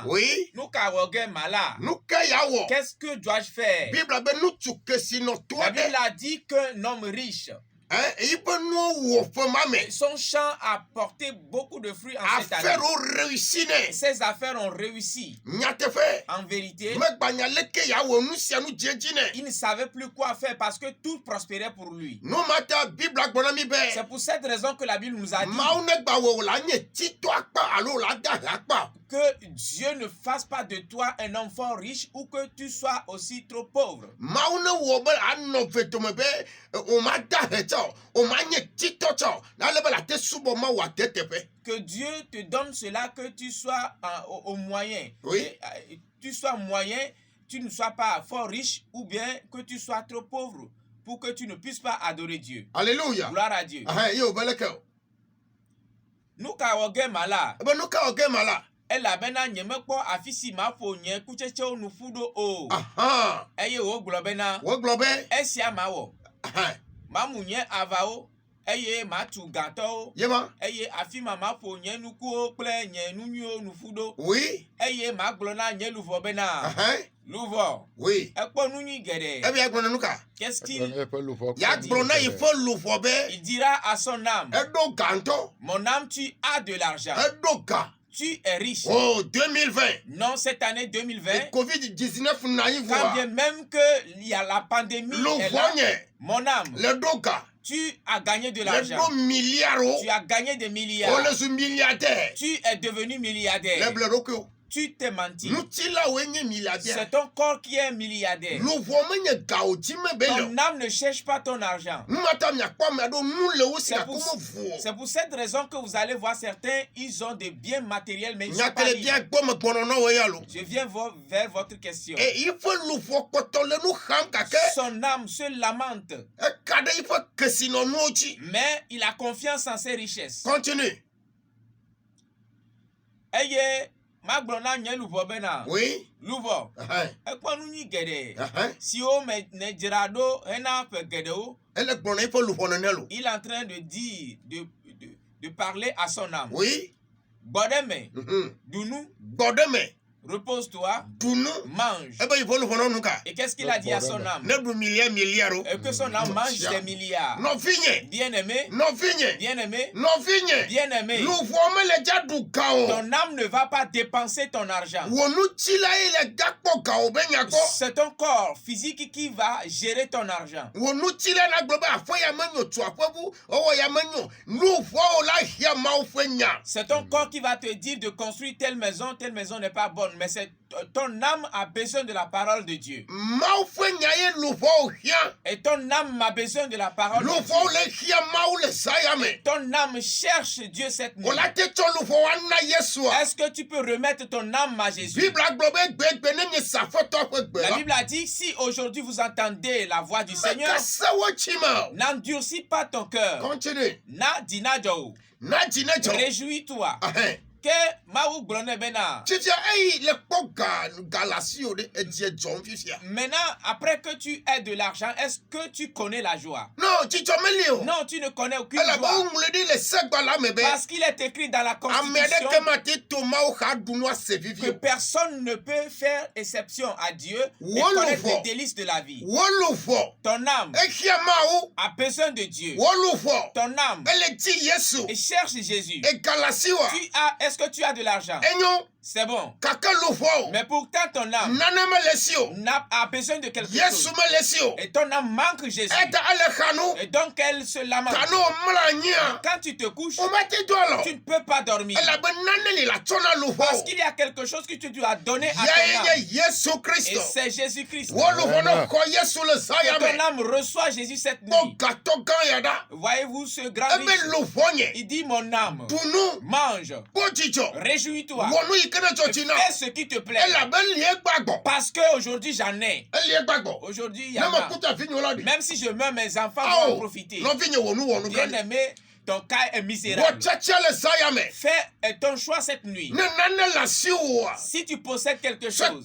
Oui. Qu'est-ce que dois-je faire? La Bible a dit qu'un homme riche, son champ a porté beaucoup de fruits en cette année. Ses affaires ont réussi. En vérité, il ne savait plus quoi faire parce que tout prospérait pour lui. C'est pour cette raison que la Bible nous a dit que Dieu ne fasse pas de toi un homme fort riche ou que tu sois aussi trop pauvre. Que Dieu te donne cela, que tu sois au moyen. Oui. Tu sois moyen, tu ne sois pas fort riche ou bien que tu sois trop pauvre pour que tu ne puisses pas adorer Dieu. Alléluia. Gloire à Dieu. Nous mala. Elle bena nyemekpo afisi mafo nye kucheche onu fudo o. Eye wo globena. Esia mawo. Mamunye avao. Eye matu ganto. Eye afima mafo nye nuku ple nye nunyo nufudo. Oui. Eye maglona nye luvo bena. Louvo. Oui. Ekpo nunyi gede. Qu'est-ce qu'il il dira à son âme? Mon âme, tu as de l'argent. Tu es riche. Oh, 2020. Non, cette année 2020. Covid-19 quand bien même qu'il y a la pandémie est là, mon âme, tu as gagné de l'argent. Tu as gagné des milliards. Tu es devenu milliardaire. Tu t'es menti. C'est ton corps qui est milliardaire. Ton âme ne cherche pas ton argent. C'est pour cette raison que vous allez voir certains, ils ont des biens matériels, mais ils sont pas libres. Je viens vers votre question. Son âme se lamente. Mais il a confiance en ses richesses. Continue. Maglona nye luvo bena. Oui. Luvo. Ekpo nu nyi gede. Si o me ne jirado hena pe gede o. Il est en train de dire, de parler à son âme. Oui. Bodeme. Dounou. Repose-toi. Mange. Et qu'est-ce qu'il a dit à son âme? Et que son âme mange des milliards. Bien-aimé. Bien-aimé. Bien-aimé. Ton âme ne va pas dépenser ton argent. C'est ton corps physique qui va gérer ton argent. C'est ton corps qui va te dire de construire telle maison n'est pas bonne. Mais c'est ton âme a besoin de la parole de Dieu. Et ton âme a besoin de la parole de Dieu. Et ton âme cherche Dieu cette nuit. Est-ce que tu peux remettre ton âme à Jésus? La Bible a dit, si aujourd'hui vous entendez la voix du Seigneur, n'endurcis pas ton cœur. Continue. Réjouis-toi. Maintenant, après que tu aies de l'argent, est-ce que tu connais la joie? Non, tu ne connais aucune joie. Parce qu'il est écrit dans la Constitution que personne ne peut faire exception à Dieu et connaître les délices de la vie. Ton âme a besoin de Dieu. Ton âme et cherche Jésus. Est-ce que tu as de l'argent? C'est bon. Mais pourtant ton âme a besoin de quelque chose. Et ton âme manque Jésus. Et donc elle se lamente. Quand tu te couches, tu ne peux pas dormir. Parce qu'il y a quelque chose que tu dois donner à ton âme. Et c'est Jésus-Christ. Et ton âme reçoit Jésus cette nuit. Voyez-vous ce grand riche? Il dit mon âme, mange, réjouis-toi. Fais ce qui te plaît. Parce qu'aujourd'hui j'en ai. Aujourd'hui il y en a. Même si je meurs, mes enfants vont en profiter. Bien-aimé, ton cas est misérable. Fais ton choix cette nuit. Si tu possèdes quelque chose,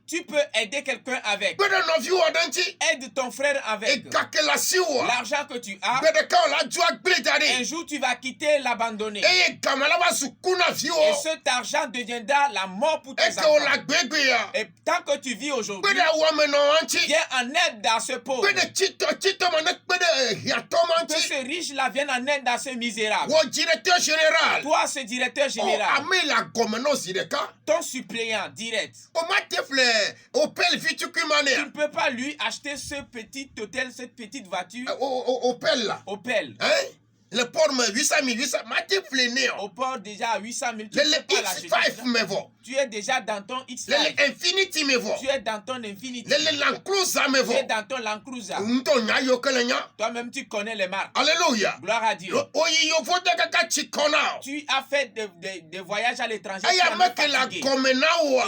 tu peux aider quelqu'un avec. Aide ton frère avec. L'argent que tu as, un jour tu vas quitter, l'abandonner. Et cet argent deviendra la mort pour tes enfants. Et tant que tu vis aujourd'hui, viens en aide à ce pauvre. Que ce riche-là vienne en aide à ce misérable. Toi, ce directeur général, ton suppléant direct, tu ne peux pas lui acheter ce petit hôtel, cette petite voiture. Opel. Le port me 800 000, au port déjà à 800 000, tu ne peux pas l'acheter. Tu es déjà dans ton X-Life. Tu es dans ton Infinity. Tu es dans ton Land Cruiser. Toi-même, tu connais les marques. Alléluia. Gloire à Dieu. Tu as fait des voyages à l'étranger.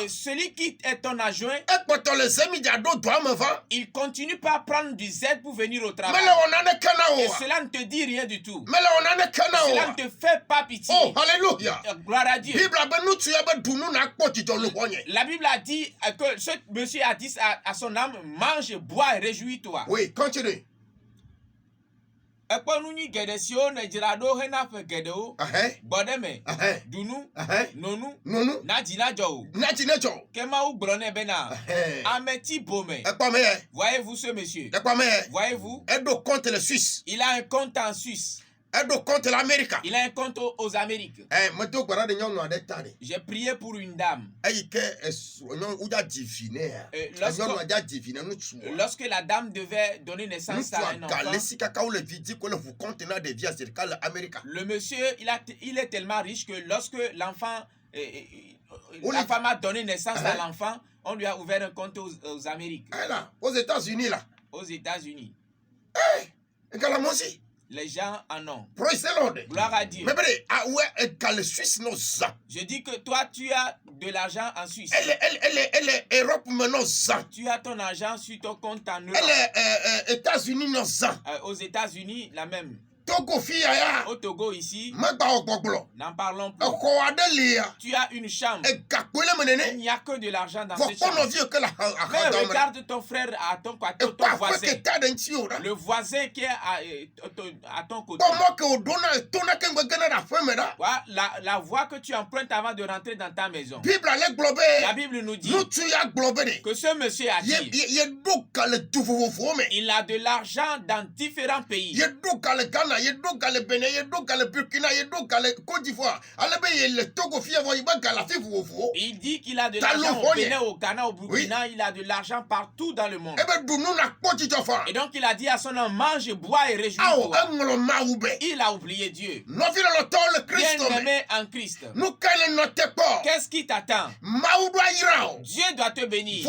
Et celui qui est ton adjoint, il continue pas à prendre du Z pour venir au travail. Et cela ne te dit rien du tout. Cela ne te fait pas pitié. Oh, alléluia. Gloire à Dieu. La Bible a dit que ce monsieur a dit à son âme, mange, bois et réjouis-toi. Oui, continue. Voyez-vous ce monsieur? Voyez-vous? Il a un compte en Suisse. Il a un compte aux Amériques. J'ai prié pour une dame. Lorsque la dame devait donner naissance à un enfant, le monsieur, il est tellement riche que lorsque l'enfant, la femme a donné naissance à l'enfant, on lui a ouvert un compte aux Amériques. Aux États-Unis, là. Aux États-Unis. Les gens en ont. Gloire à Dieu. Je dis que toi, tu as de l'argent en Suisse. Tu as ton argent sur ton compte en Europe. Aux États-Unis, la même. Au Togo ici, n'en parlons plus. Tu as une chambre. Il n'y a que de l'argent dans cette chambre. Mais regarde ton frère à ton côté, ton voisin. Le voisin qui est à ton côté. La voie que tu empruntes avant de rentrer dans ta maison. La Bible nous dit que ce monsieur a dit, il a de l'argent dans différents pays. Il dit qu'il a de l'argent au Bénin, au Ghana, au Burkina, il a de l'argent partout dans le monde. Et donc il a dit à son homme, mange, bois et réjouis-toi. Il a oublié Dieu. Bien-aimé en Christ. Qu'est-ce qui t'attend? Dieu doit te bénir.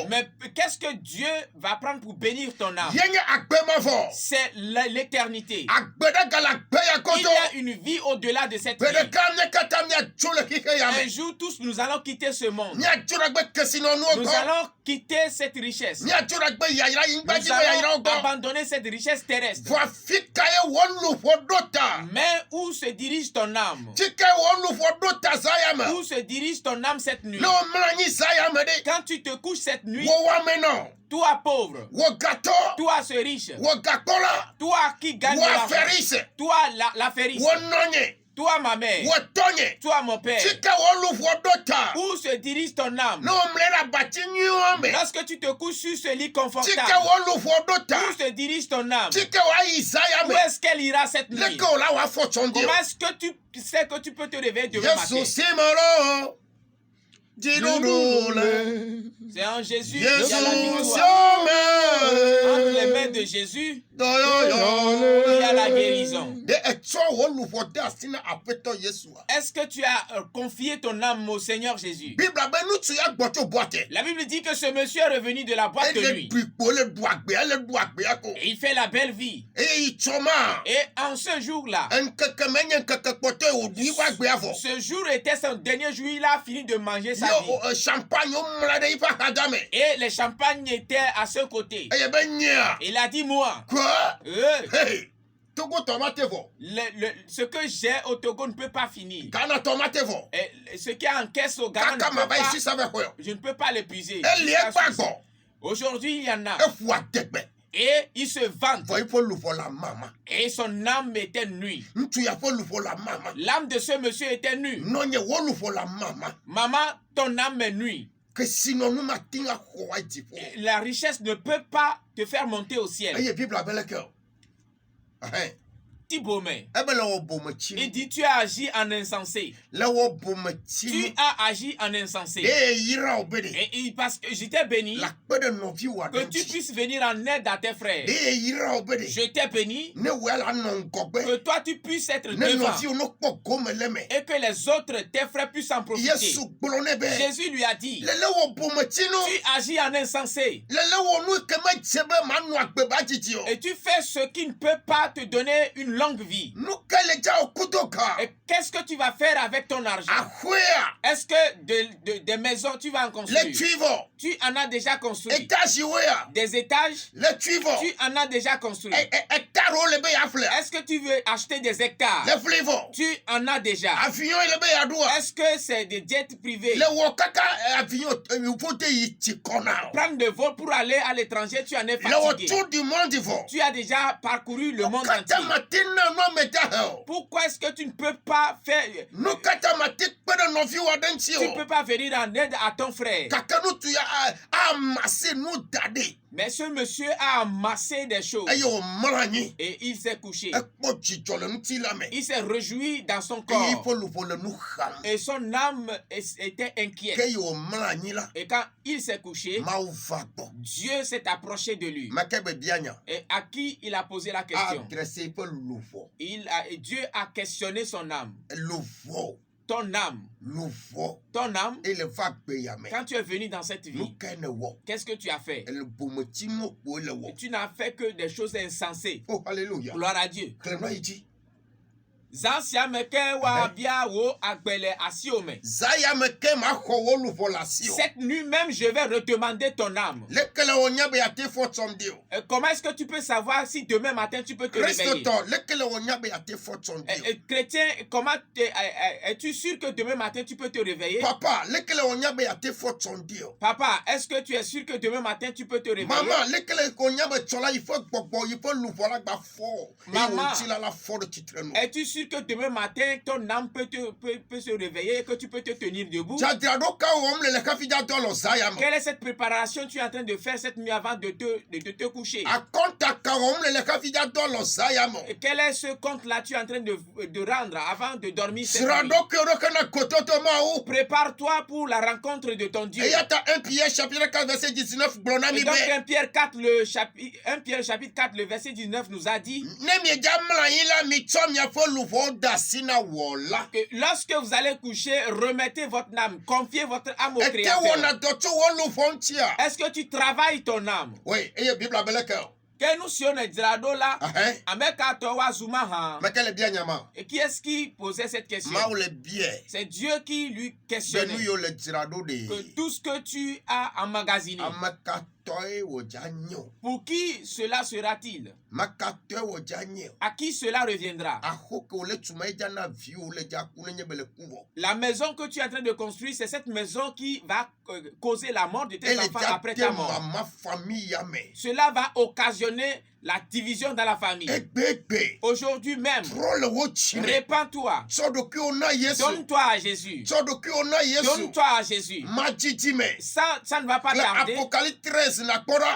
Mais qu'est-ce que Dieu va prendre pour bénir ton âme? C'est l'éternité. Il y a une vie au-delà de cette vie. Un jour, tous nous allons quitter ce monde. Nous allons quitter cette richesse. Nous allons abandonner cette richesse terrestre. Mais où se dirige ton âme? Où se dirige ton âme cette nuit? Quand tu te couches cette nuit, toi pauvre, toi ce riche, toi qui gagne l'argent, toi l'affairiste, toi ma mère, toi mon père, où se dirige ton âme? Lorsque tu te couches sur ce lit confortable, où se dirige ton âme? Où est-ce qu'elle ira cette nuit? Comment est-ce que tu sais que tu peux te réveiller demain matin? C'est en Jésus qu'il y a la victoire. Entre les mains de Jésus, il y a la guérison. Est-ce que tu as confié ton âme au Seigneur Jésus? La Bible dit que ce monsieur est revenu de la boîte de nuit. Et il fait la belle vie. Et en ce jour-là, ce jour était son dernier jour, il a fini de manger sa sa vie. Champagne Et les champagnes étaient à ce côté. Il a dit, moi. Quoi? Hey. Togo tomate vo. Ce que j'ai au Togo ne peut pas finir. Ghana tomate vo. Et ce qui est en caisse au Ghana, je ne peux pas l'épuiser. Aujourd'hui, il y en a. Et il se vante. Et son âme était nue. L'âme de ce monsieur était nue. Maman, ton âme est nue. La richesse ne peut pas te faire monter au ciel. Thibaumé, il dit tu as agi en insensé. Tu as agi en insensé. Et parce que je t'ai béni, que tu puisses venir en aide à tes frères. Je t'ai béni, que toi tu puisses être devant. Et que les autres, tes frères, puissent en profiter. Jésus lui a dit, tu agis en insensé. Et tu fais ce qui ne peut pas te donner une longue vie. Et qu'est-ce que tu vas faire avec ton argent? Est-ce que des maisons tu vas en construire? Tu en as déjà construit. Des étages, tu en as déjà construit. Est-ce que tu veux acheter des hectares? Tu en as déjà. Est-ce que c'est des jets privés? Prendre de vol pour aller à l'étranger, tu en es fatigué. Tu as déjà parcouru le monde entier. Pourquoi est-ce que tu ne peux pas faire... Tu ne peux pas venir en aide à ton frère? Mais ce monsieur a amassé des choses. Et il s'est couché. Il s'est réjoui dans son corps. Et son âme était inquiète. Et quand il s'est couché, Dieu s'est approché de lui. Et à qui il a posé la question? Dieu a questionné son âme. Ton âme. Ton âme. Quand tu es venu dans cette vie, qu'est-ce que tu as fait? Et tu n'as fait que des choses insensées. Oh, alléluia. Gloire à Dieu. Cette nuit même, je vais redemander ton âme. Comment est-ce que tu peux savoir si demain matin tu peux te réveiller? Chrétien, comment es-tu sûr que demain matin tu peux te réveiller? Papa, est-ce que tu es sûr que demain matin tu peux te réveiller? Maman, es-tu sûr que demain matin ton âme peut se réveiller et que tu peux te tenir debout? Quelle est cette préparation que tu es en train de faire cette nuit avant de te coucher? Et quel est ce compte-là que tu es en train de rendre avant de dormir cette nuit? Prépare-toi pour la rencontre de ton Dieu. Et 1 Pierre chapitre 4 verset 19 et donc 1 Pierre 4 chapitre 4 le verset 19 nous a dit que lorsque vous allez coucher, remettez votre âme, confiez votre âme au Créateur. Est-ce que tu travailles ton âme? Oui, et la Bible a bel cœur. Que nous sommes et qui est-ce qui posait cette question? C'est Dieu qui lui questionnait. Que tout ce que tu as emmagasiné, pour qui cela sera-t-il? À qui cela reviendra? La maison que tu es en train de construire, c'est cette maison qui va causer la mort de tes enfants après ta mort. Cela va occasionner la division dans la famille. Aujourd'hui même, répands-toi. Donne-toi à Jésus. Donne-toi à Jésus. Ça ne va pas tarder.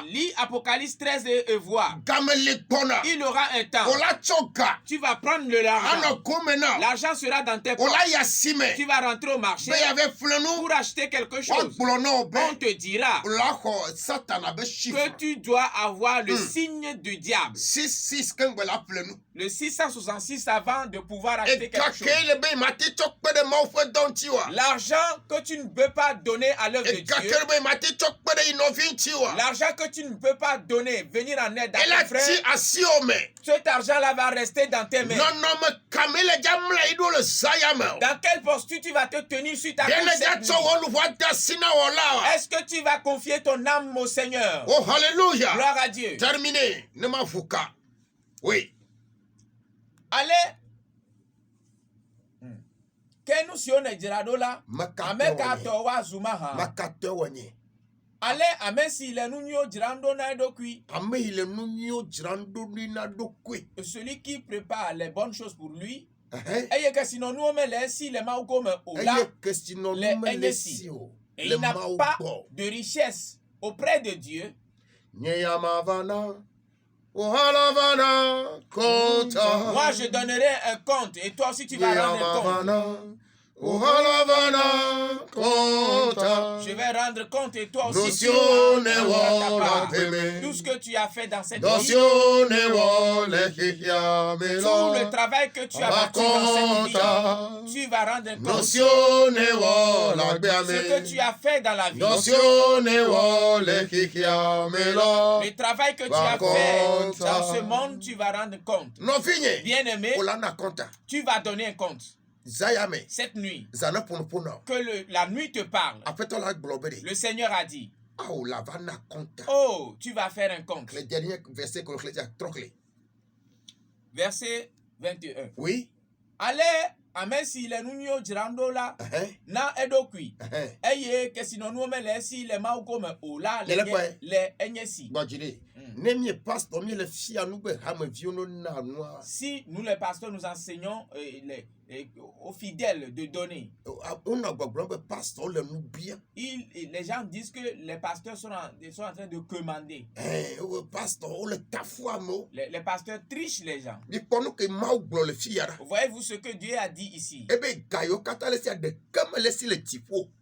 Lis Apocalypse 13 et vois. Il aura un temps. Tu vas prendre l'argent. L'argent sera dans tes poches. Tu vas rentrer au marché pour acheter quelque chose. On te dira que tu dois avoir le signe de du diable. 6 quand vous l'appelez nous. Le 666 avant de pouvoir acheter quelque chose. L'argent que tu ne peux pas donner à l'œuvre de Dieu. L'argent que tu ne peux pas donner, venir en aide à ton frère. Cet argent-là va rester dans tes mains. Dans quelle posture tu vas te tenir suite à cette nuit? Est-ce que tu vas confier ton âme au Seigneur? Oh, alléluia. Gloire à Dieu. Terminé. Ne m'en fous pas. Oui. Allez. Que nous sommes là. Ale ame si le nunyo jirando na edokui. Celui qui prépare les bonnes choses pour lui. Eye que sinon nous me laisse les mains comme ola. Et il n'a pas de richesse auprès de Dieu. Moi je donnerai un compte et toi aussi tu vas rendre un compte. Je vais rendre compte et toi aussi tu vas tout ce que tu as fait dans cette vie, tout le travail que tu as bâti dans cette vie, tu vas rendre compte. Ce que tu as fait dans la vie, le travail que tu as fait dans ce monde, tu vas rendre compte. Bien-aimé, tu vas donner un compte. Cette nuit, que la nuit te parle, le Seigneur a dit, oh, tu vas faire un compte. Verset 21. Oui. Allez, amen si le nunyo jirando la na edokui. Eye que sinon nous me laissi les mains comme ola les enyesi. Si nous les pasteurs nous enseignons aux fidèles de donner. Les gens disent que les pasteurs sont en train de commander. Les pasteurs trichent les gens. Voyez-vous ce que Dieu a dit ici?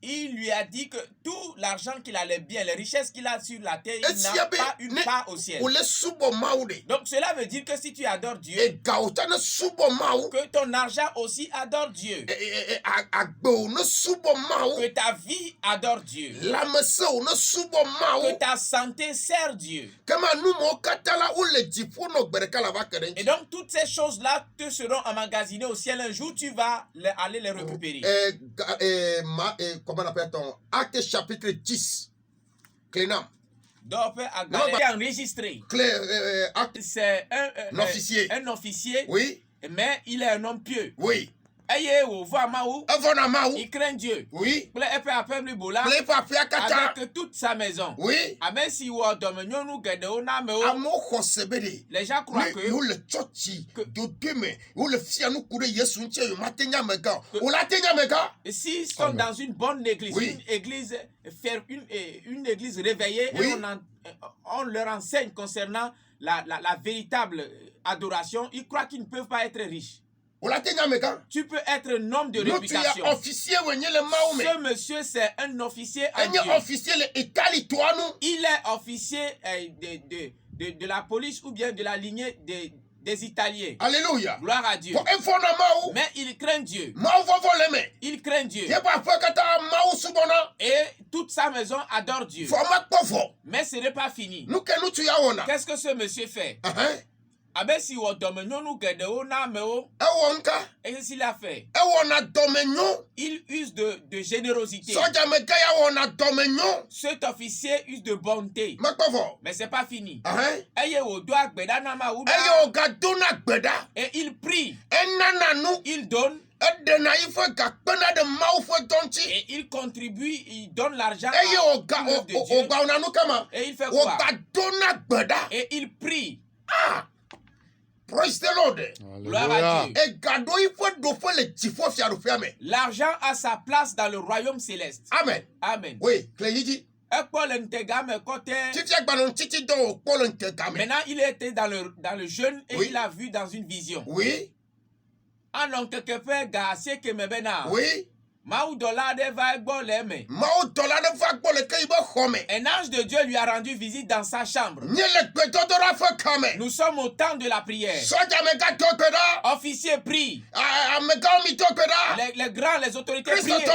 Il lui a dit que tout l'argent qu'il a, les biens, les richesses qu'il a sur la terre, il n'a pas une part au ciel. Donc cela veut dire que si tu adores Dieu, que ton argent aussi adore Dieu, que ta vie adore Dieu, que ta santé sert Dieu. Et donc toutes ces choses-là te seront emmagasinées au ciel. Un jour tu vas aller les récupérer. Comment appelle-t-on? Acte chapitre 10. Clénam. Donc, enregistré. C'est un officier. Oui. Mais il est un homme pieux. Oui. Il craint Dieu. Oui. Avec toute sa maison. Oui. Les gens croient que s'ils sont dans une bonne église, une église réveillée, et on leur enseigne concernant la véritable adoration, ils croient qu'ils ne peuvent pas être riches. Tu peux être un homme de réputation. Ce monsieur, c'est un officier à Dieu. Il est officier de la police ou bien de la lignée des Italiens. Alléluia. Gloire à Dieu. Mais il craint Dieu. Il craint Dieu. Et toute sa maison adore Dieu. Mais ce n'est pas fini. Qu'est-ce que ce monsieur fait? Et qu'est-ce qu'il a fait? Il use de générosité. Cet officier use de bonté. Mais c'est pas fini. Et il prie. Il donne. Et il contribue, il donne l'argent à l'œuvre de Dieu. Et il fait quoi? Et il prie. Praise the Lord. Gloire à Dieu. L'argent a sa place dans le royaume céleste. Amen. Amen. Oui, maintenant, il était dans le jeûne et il a vu dans une vision. Oui. Oui. Mau dollar de va gbọ́ lẹ́mẹ̀. Mau dollar de va gbọ́ le kẹ́ ibẹ̀ Un ange de Dieu lui a rendu visite dans sa chambre. Nous sommes au temps de la prière. Officiers prient. Les grands, les autorités prient.